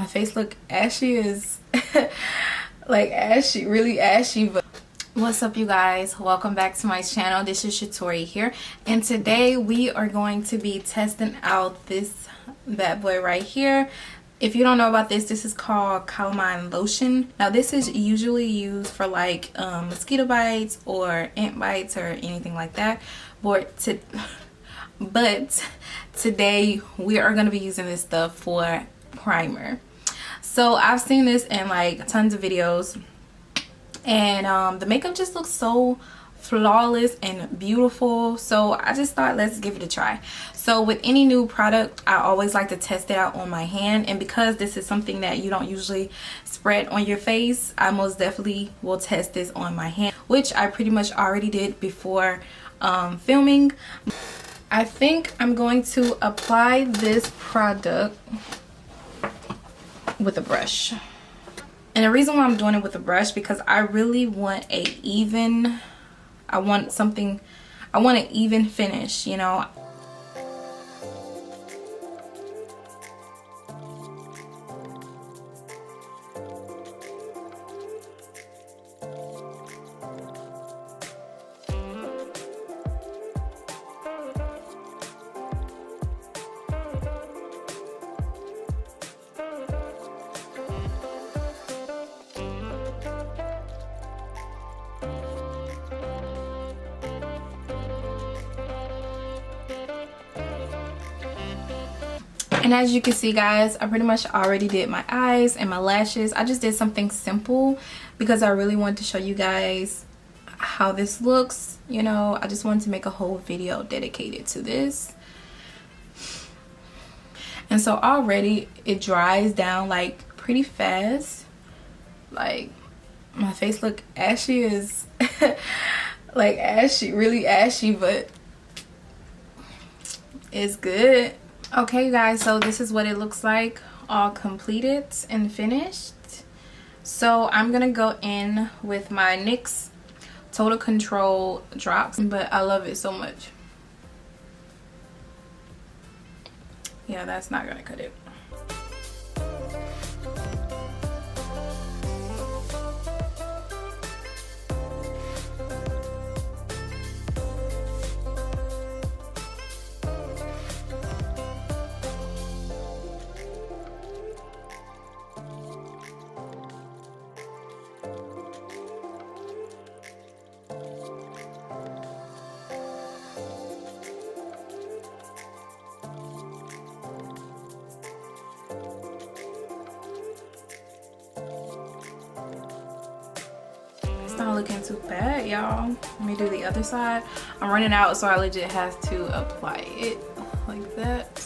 face look ashy as like ashy, really ashy. But what's up, you guys? Welcome back to my channel. This is Chatoria here, and today we are going to be testing out this bad boy right here. If you don't know about this, this is called calamine lotion. Now this is usually used for like mosquito bites or ant bites or anything like that, but today we are going to be using this stuff for primer. So I've seen this in like tons of videos, and the makeup just looks so flawless and beautiful, so I just thought let's give it a try. So with any new product, I always like to test it out on my hand, and because this is something that you don't usually spread on your face, I most definitely will test this on my hand, which I pretty much already did before filming. I think I'm going to apply this product with a brush, and the reason why I'm doing it with a brush because I really want I want an even finish, you know. And as you can see, guys, I pretty much already did my eyes and my lashes. I just did something simple because I really wanted to show you guys how this looks. You know, I just wanted to make a whole video dedicated to this. And so already it dries down like pretty fast. Like my face look ashy as like ashy, really ashy, but it's good. Okay, you guys, so this is what it looks like all completed and finished. So I'm gonna go in with my NYX Total Control drops, but I love it so much. Yeah, that's not gonna cut it. Not looking too bad, y'all. Let me do the other side. I'm running out, so I legit have to apply it like that.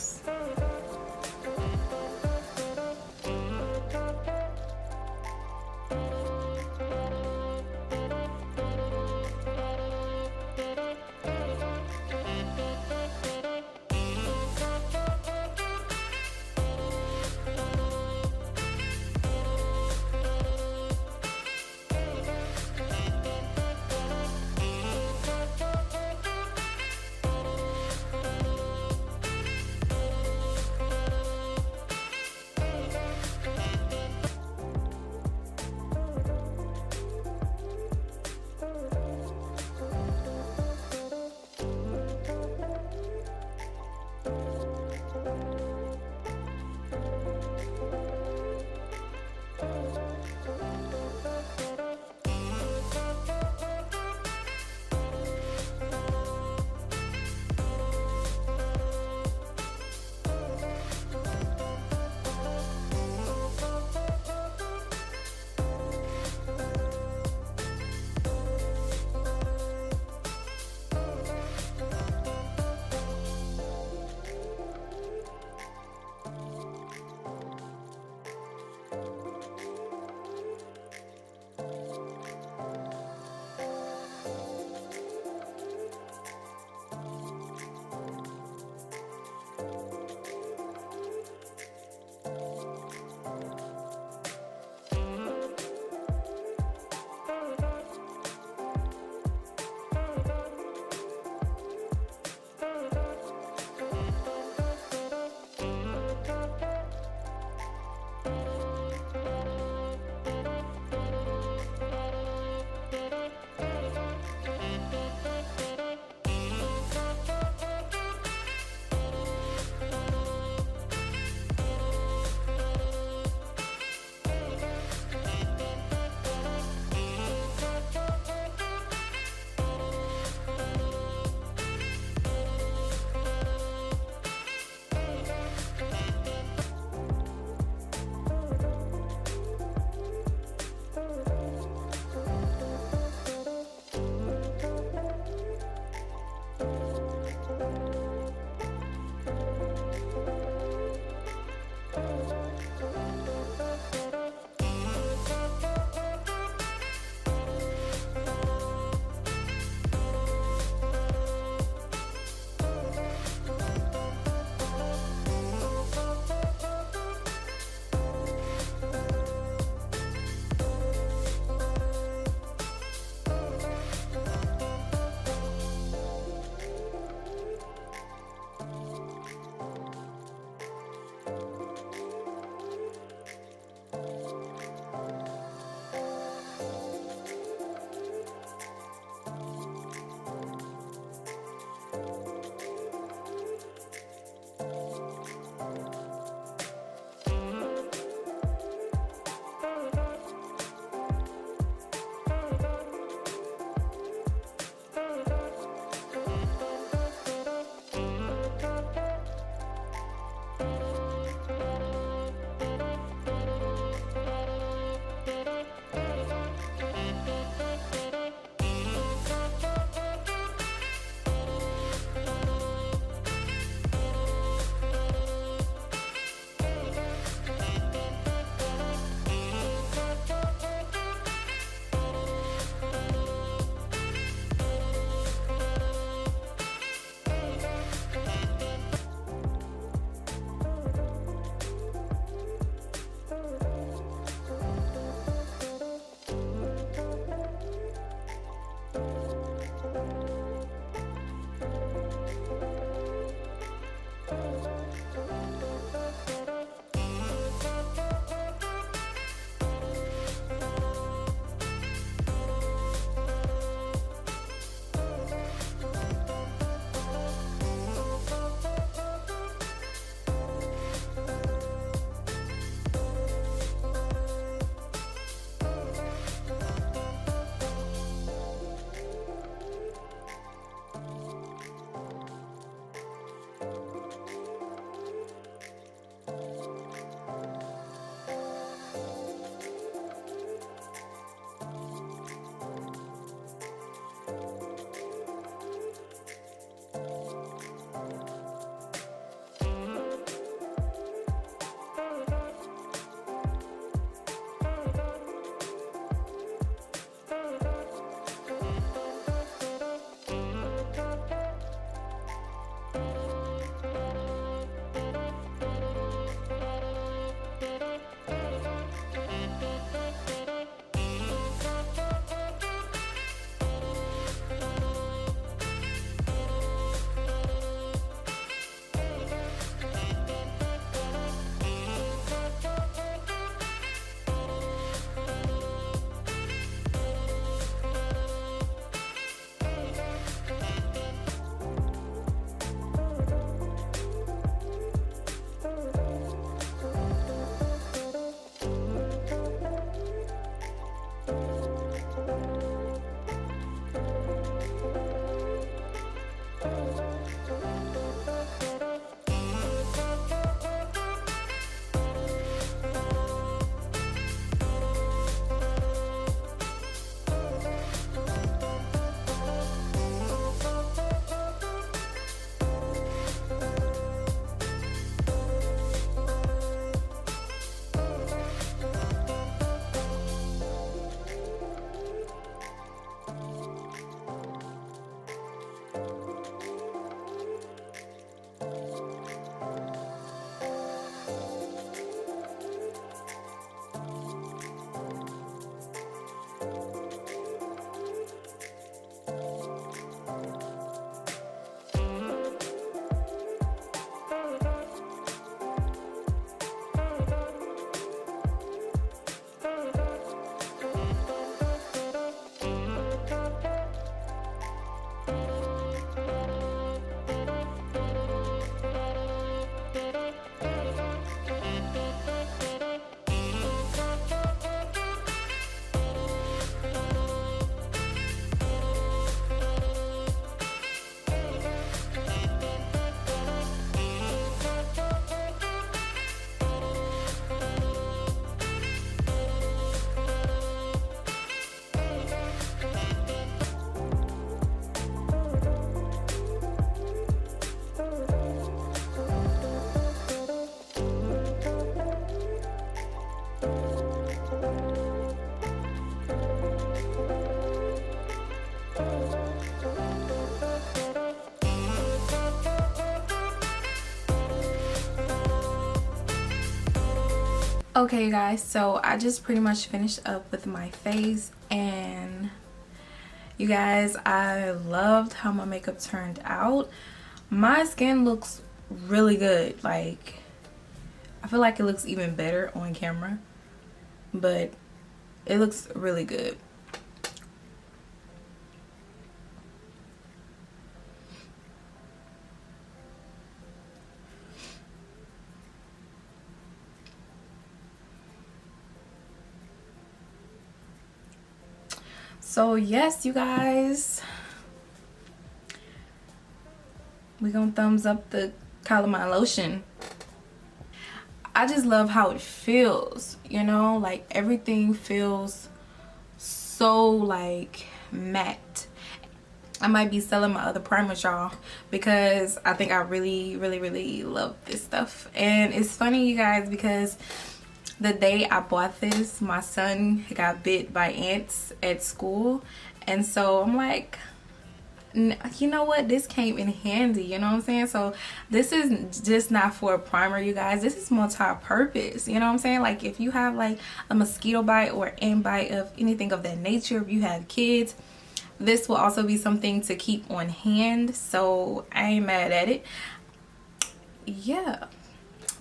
Okay guys, so I just pretty much finished up with my face, and you guys, I loved how my makeup turned out. My skin looks really good. Like, I feel like it looks even better on camera, but it looks really good. So yes, you guys, we're gonna thumbs up the calamine lotion. I just love how it feels, you know, like everything feels so like matte. I might be selling my other primers, y'all, because I think I really love this stuff. And it's funny, you guys, because the day I bought this, my son got bit by ants at school, and so I'm like, you know what, this came in handy, you know what I'm saying? So this is just not for a primer, you guys. This is multi-purpose, you know what I'm saying? Like, if you have like a mosquito bite or ant bite of anything of that nature, if you have kids, this will also be something to keep on hand. So I ain't mad at it. Yeah,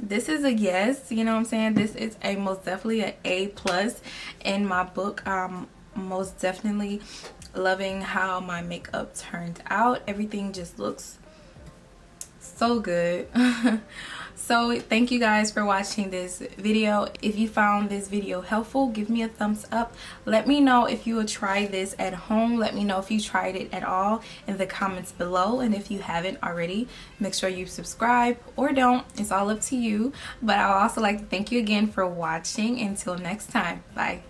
this is a yes, you know what I'm saying? This is a most definitely an A+ in my book. Most definitely loving how my makeup turned out. Everything just looks so good. So thank you guys for watching this video. If you found this video helpful, give me a thumbs up. Let me know if you would try this at home. Let me know if you tried it at all in the comments below. And if you haven't already, make sure you subscribe, or don't. It's all up to you. But I would also like to thank you again for watching. Until next time, bye.